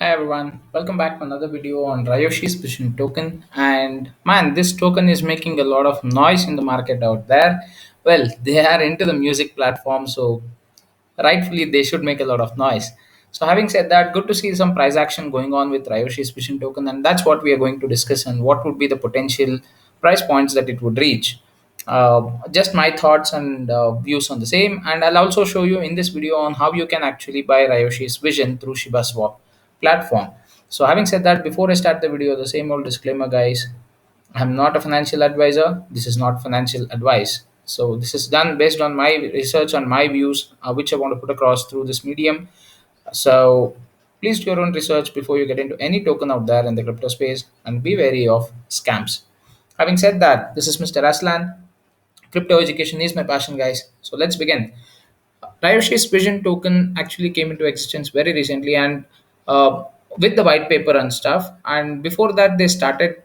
Hi everyone, welcome back to another video on Ryoshi's Vision token. And man, this token is making a lot of noise in the market out there. Well, they are into the music platform, so rightfully they should make a lot of noise. So, having said that, good to see some price action going on with Ryoshi's Vision token, and that's what we are going to discuss and what would be the potential price points that it would reach. Just my thoughts and views on the same, and I'll also show you in this video on how you can actually buy Ryoshi's Vision through Shiba Swap platform. So, having said that, before I start the video, the same old disclaimer, guys. I'm not a financial advisor. This is not financial advice. So, this is done based on my research and my views, which I want to put across through this medium. So, please do your own research before you get into any token out there in the crypto space and be wary of scams. Having said that, this is Mr. Aslan. Crypto education is my passion, guys. So, let's begin. Ryoshi's Vision token actually came into existence very recently and with the white paper and stuff. And before that, they started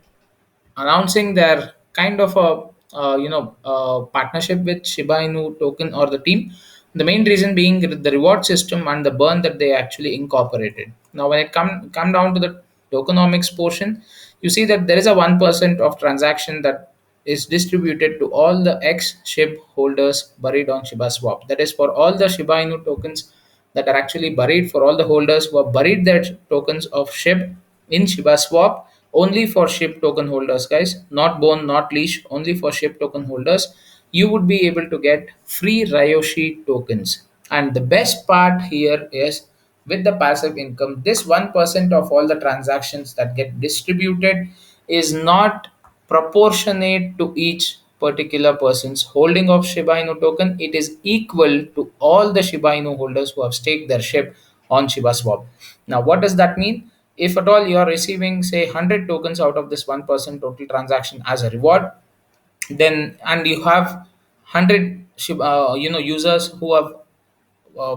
announcing their kind of a partnership with Shiba Inu token or the team. The main reason being the reward system and the burn that they actually incorporated. Now, when it come down to the tokenomics portion, you see that there is a 1% of transaction that is distributed to all the ex SHIB holders buried on Shiba Swap. That is for all the Shiba Inu tokens that are actually buried, for all the holders who have buried their tokens of SHIB in Shiba Swap, only for SHIB token holders, guys, not bone, not leash, only for SHIB token holders. You would be able to get free Ryoshi tokens. And the best part here is with the passive income, this 1% of all the transactions that get distributed is not proportionate to each particular person's holding of Shiba Inu token. It is equal to all the Shiba Inu holders who have staked their SHIB on Shiba Swap. Now, what does that mean? If at all you are receiving, say, 100 tokens out of this 1% total transaction as a reward, then and you have 100 users who have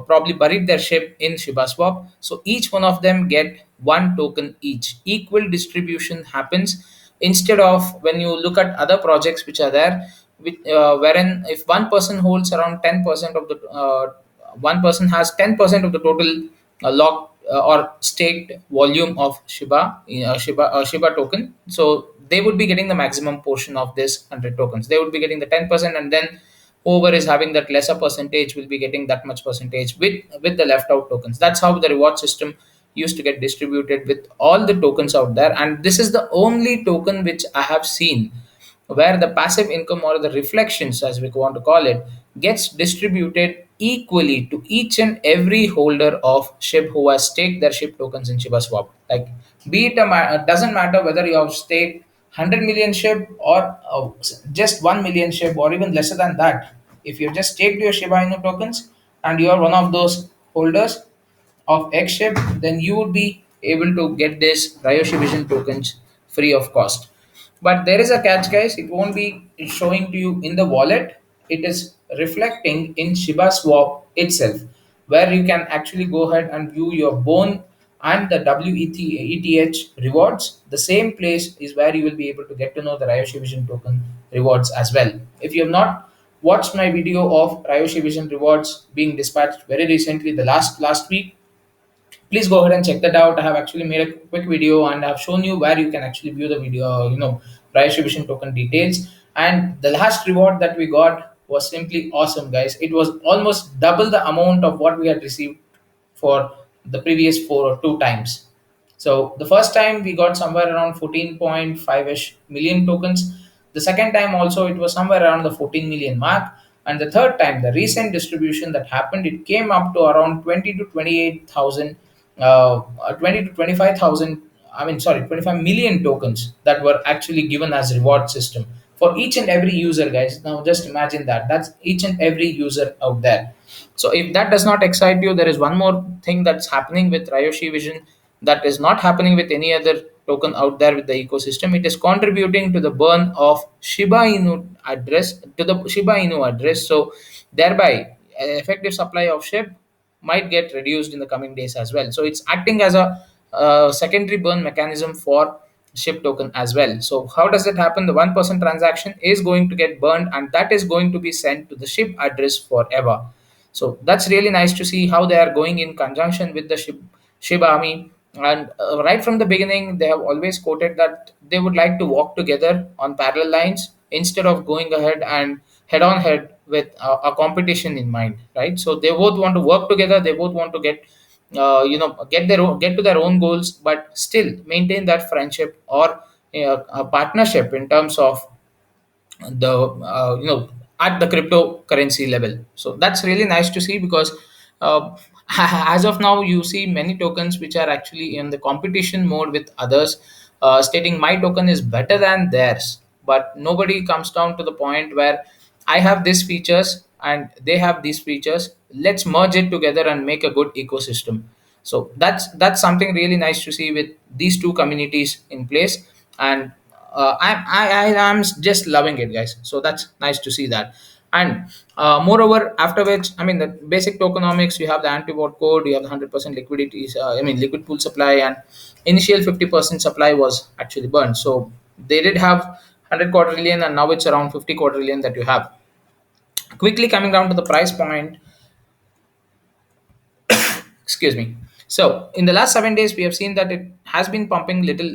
probably buried their ship in Shiba Swap. So each one of them get one token each. Equal distribution happens instead of when you look at other projects which are there, wherein if one person holds around 10% of the one person has 10% of the total locked or staked volume of Shiba token. So they would be getting the maximum portion of this 100 tokens. They would be getting the 10%, and then whoever is having that lesser percentage will be getting that much percentage with the left out tokens. That's how the reward system used to get distributed with all the tokens out there, and this is the only token which I have seen where the passive income or the reflections, as we want to call it, gets distributed equally to each and every holder of SHIB who has staked their SHIB tokens in Shiba Swap. Like, be it doesn't matter whether you have staked 100 million SHIB or just 1 million SHIB or even lesser than that. If you just staked your Shiba Inu tokens and you are one of those holders of X SHIB, then you would be able to get this Ryoshi Vision tokens free of cost. But there is a catch, guys. It won't be showing to you in the wallet. It is reflecting in Shiba Swap itself, where you can actually go ahead and view your bone and the WETH rewards. The same place is where you will be able to get to know the Ryoshi Vision token rewards as well. If you have not watched my video of Ryoshi Vision rewards being dispatched very recently, the last week, please go ahead and check that out. I have actually made a quick video and I've shown you where you can actually view the video, price revision token details. And the last reward that we got was simply awesome, guys. It was almost double the amount of what we had received for the previous four or two times. So the first time we got somewhere around 14.5ish million tokens. The second time also it was somewhere around the 14 million mark. And the third time, the recent distribution that happened, it came up to around 20 to 28,000, 20 to 25,000. I mean, sorry, 25 million tokens that were actually given as reward system for each and every user, guys. Now just imagine that. That's each and every user out there. So if that does not excite you, there is one more thing that's happening with Ryoshi Vision that is not happening with any other token out there with the ecosystem. It is contributing to the burn of Shiba Inu address. So thereby, effective supply of SHIB might get reduced in the coming days as well. So it's acting as a secondary burn mechanism for SHIB token as well. So how does it happen? The 1% transaction is going to get burned, and that is going to be sent to the SHIB address forever. So that's really nice to see how they are going in conjunction with the SHIB army And right from the beginning, they have always quoted that they would like to walk together on parallel lines instead of going ahead and head on head with a competition in mind, right? So they both want to work together. They both want to get, get to their own goals, but still maintain that friendship or a partnership in terms of the at the cryptocurrency level. So that's really nice to see because uh, as of now you see many tokens which are actually in the competition mode with others, stating my token is better than theirs, but nobody comes down to the point where I have these features and they have these features, let's merge it together and make a good ecosystem. So that's something really nice to see with these two communities in place. And I'm just loving it, guys. So that's nice to see that. And moreover, after which, I mean, the basic tokenomics, you have the anti-bot code, you have the 100% liquidity, liquid pool supply, and initial 50% supply was actually burned. So they did have 100 quadrillion, and now it's around 50 quadrillion that you have. Quickly coming down to the price point, excuse me. So in the last 7 days, we have seen that it has been pumping little,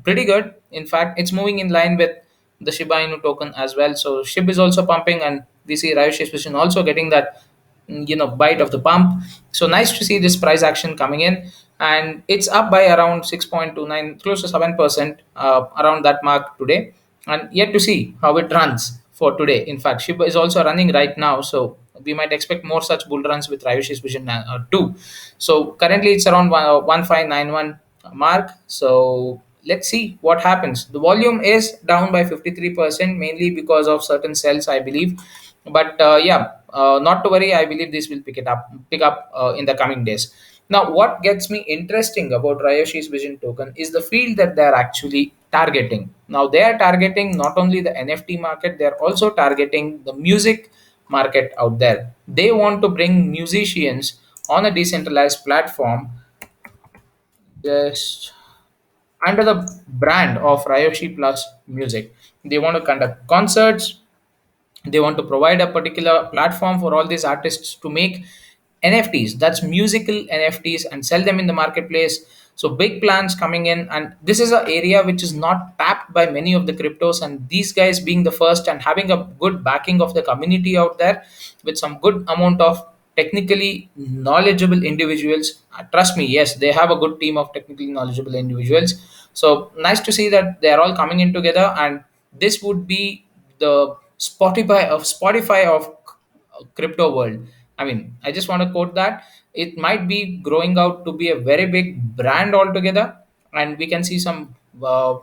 pretty good. In fact, it's moving in line with the Shiba Inu token as well. So SHIB is also pumping, and we see Riot Vision also getting that, bite of the pump. So nice to see this price action coming in, and it's up by around 6.29, close to 7%, around that mark today. And yet to see how it runs for today. In fact, Shiba is also running right now, so we might expect more such bull runs with Rayoshi's Vision too. So currently it's around 1591 mark. So let's see what happens. The volume is down by 53%, mainly because of certain cells, I believe. But not to worry. I believe this will pick up in the coming days. Now, what gets me interesting about Ryoshi's Vision token is the field that they are actually targeting. Now, they are targeting not only the NFT market, they are also targeting the music market out there. They want to bring musicians on a decentralized platform, just under the brand of Ryoshi Plus Music. They want to conduct concerts, they want to provide a particular platform for all these artists to make NFTs, that's musical NFTs, and sell them in the marketplace. So big plans coming in, and this is an area which is not tapped by many of the cryptos, and these guys being the first and having a good backing of the community out there with some good amount of technically knowledgeable individuals. Trust me, yes, they have a good team of technically knowledgeable individuals. So nice to see that they are all coming in together, and this would be the Spotify of crypto world. I mean, I just want to quote that it might be growing out to be a very big brand altogether, and we can see some, uh,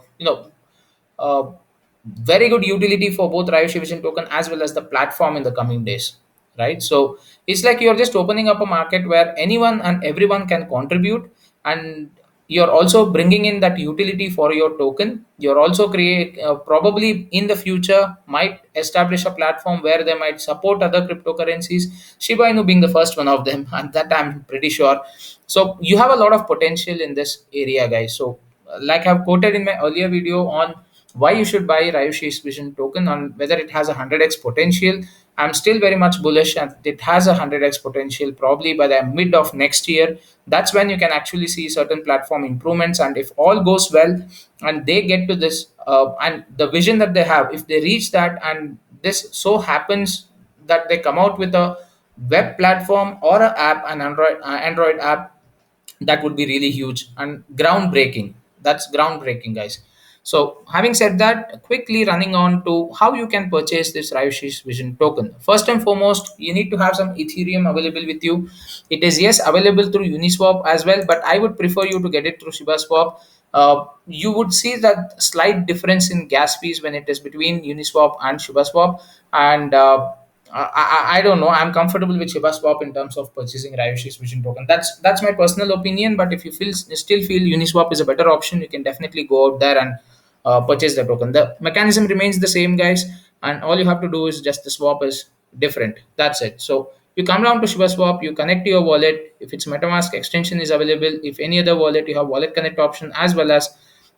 very good utility for both Riot Vision token as well as the platform in the coming days, right? So it's like you're just opening up a market where anyone and everyone can contribute, and you're also bringing in that utility for your token. You're also create probably in the future might establish a platform where they might support other cryptocurrencies, Shiba Inu being the first one of them, and that I'm pretty sure. So you have a lot of potential in this area, guys. So like I've quoted in my earlier video on why you should buy Ryoshi's Vision token, on whether it has a 100x potential. I'm still very much bullish, and it has a 100x potential probably by the mid of next year. That's when you can actually see certain platform improvements. And if all goes well and they get to this, and the vision that they have, if they reach that, and this so happens that they come out with a web platform or an app, an Android app, that would be really huge and groundbreaking. That's groundbreaking, guys. So having said that, quickly running on to how you can purchase this Ryoshi's Vision token. First and foremost, you need to have some Ethereum available with you. It is, yes, available through Uniswap as well, but I would prefer you to get it through ShibaSwap. You would see that slight difference in gas fees when it is between Uniswap and ShibaSwap. And I don't know. I'm comfortable with Shiba Swap in terms of purchasing Ryoshi's Vision token. That's my personal opinion. But if you still feel Uniswap is a better option, you can definitely go out there and purchase the token. The mechanism remains the same, guys, and all you have to do is just the swap is different. That's it. So you come down to Shiba Swap, you connect to your wallet. If it's MetaMask extension is available, if any other wallet, you have wallet connect option as well as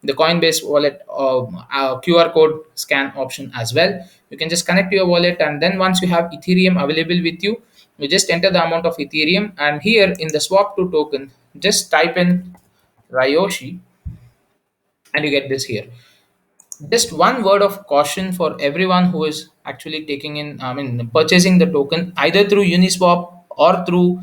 the Coinbase wallet QR code scan option as well. You can just connect to your wallet, and then once you have Ethereum available with you, you just enter the amount of Ethereum, and here in the swap to token, just type in Ryoshi, and you get this here. Just one word of caution for everyone who is actually taking in, I mean, purchasing the token either through Uniswap or through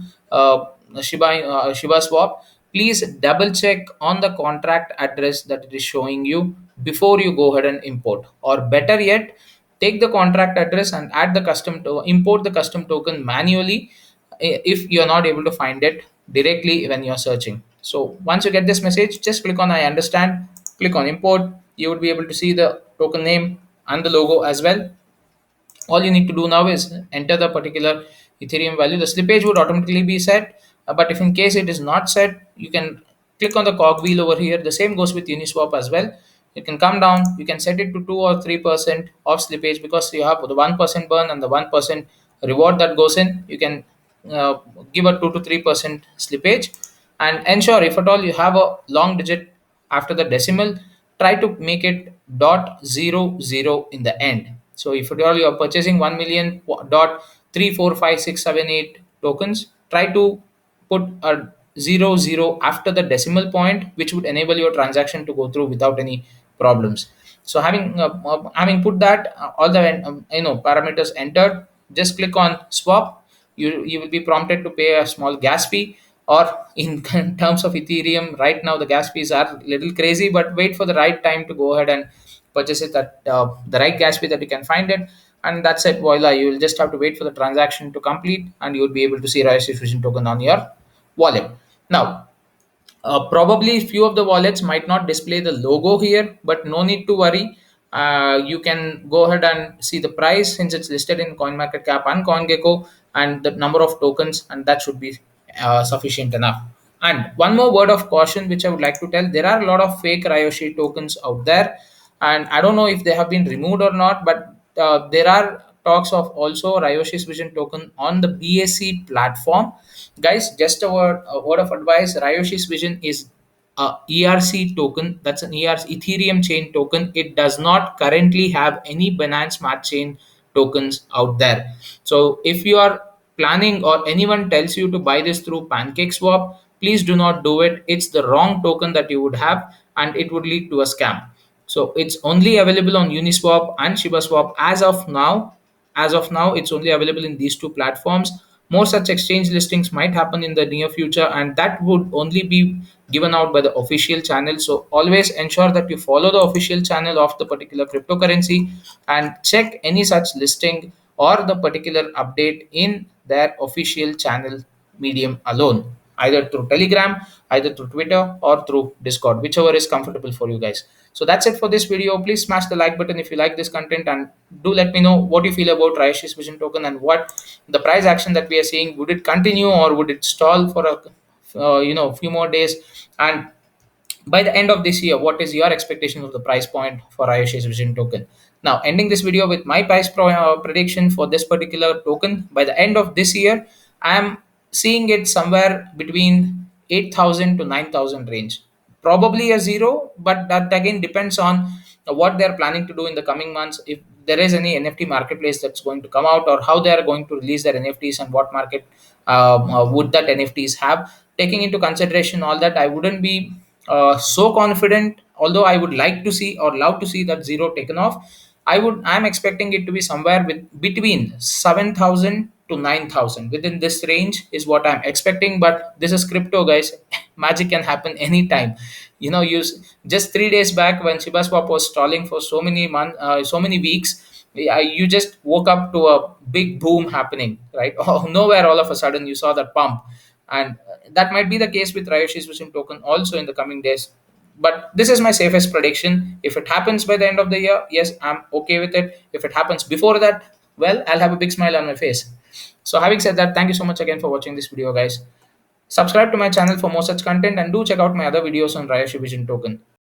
Shiba Swap. Please double check on the contract address that it is showing you before you go ahead and import. Or better yet, take the contract address and add the import the custom token manually if you're not able to find it directly when you're searching. So once you get this message, just click on I understand, click on import. You would be able to see the token name and the logo as well. All you need to do now is enter the particular Ethereum value. The slippage would automatically be set, but if in case it is not set, you can click on the cogwheel over here. The same goes with Uniswap as well. You can come down, you can set it to 2 or 3% of slippage, because you have the 1% burn and the 1% reward that goes in. You can uh, give a 2 to 3% slippage, and ensure if at all you have a long digit after the decimal, try to make it dot zero zero in the end. So if at all you are purchasing 1 million dot 345,678 tokens, try to put a zero zero after the decimal point, which would enable your transaction to go through without any problems. So having put that all the parameters entered, just click on swap. You will be prompted to pay a small gas fee, or in terms of Ethereum right now the gas fees are a little crazy, but wait for the right time to go ahead and purchase it at the right gas fee that you can find it. And that's it, voila, you will just have to wait for the transaction to complete, and you will be able to see Riot Fusion token on your wallet. Now, probably few of the wallets might not display the logo here, but no need to worry. You can go ahead and see the price since it's listed in CoinMarketCap and CoinGecko, and the number of tokens, and that should be sufficient enough. And one more word of caution which I would like to tell: there are a lot of fake Ryoshi tokens out there, and I don't know if they have been removed or not, but there are talks of also Ryoshi's Vision token on the BSC platform. Guys, just a word of advice: Ryoshi's Vision is a ERC token. That's an ERC Ethereum chain token. It does not currently have any Binance Smart Chain tokens out there. So if you are planning, or anyone tells you to buy this through PancakeSwap, please do not do it. It's the wrong token that you would have, and it would lead to a scam. So it's only available on Uniswap and ShibaSwap as of now. As of now, it's only available in these two platforms. More such exchange listings might happen in the near future, and that would only be given out by the official channel. So always ensure that you follow the official channel of the particular cryptocurrency, and check any such listing or the particular update in their official channel medium alone, either through Telegram, either through Twitter, or through Discord, whichever is comfortable for you guys. So that's it for this video. Please smash the like button if you like this content, and do let me know what you feel about Rayashi's Vision token, and what the price action that we are seeing. Would it continue, or would it stall for a few more days? And by the end of this year, what is your expectation of the price point for Rayashi's Vision token? Now, ending this video with my prediction for this particular token: by the end of this year, I am seeing it somewhere between 8,000 to 9,000 range. Probably a zero, but that again depends on what they are planning to do in the coming months. If there is any NFT marketplace that's going to come out, or how they are going to release their NFTs, and what market would that NFTs have. Taking into consideration all that, I wouldn't be so confident. Although I would like to see, or love to see, that zero taken off, I'm expecting it to be somewhere with between 7,000 to 9,000. Within this range is what I'm expecting. But this is crypto, guys. Magic can happen anytime. Just 3 days back, when Shiba Swap was stalling for so many weeks, you just woke up to a big boom happening, right? Oh, nowhere all of a sudden you saw that pump. And that might be the case with Ryoshi's Vision token also in the coming days. But this is my safest prediction. If it happens by the end of the year, yes, I'm okay with it. If it happens before that, well, I'll have a big smile on my face. So having said that, thank you so much again for watching this video, guys. Subscribe to my channel for more such content, and do check out my other videos on Ryoshi Vision token.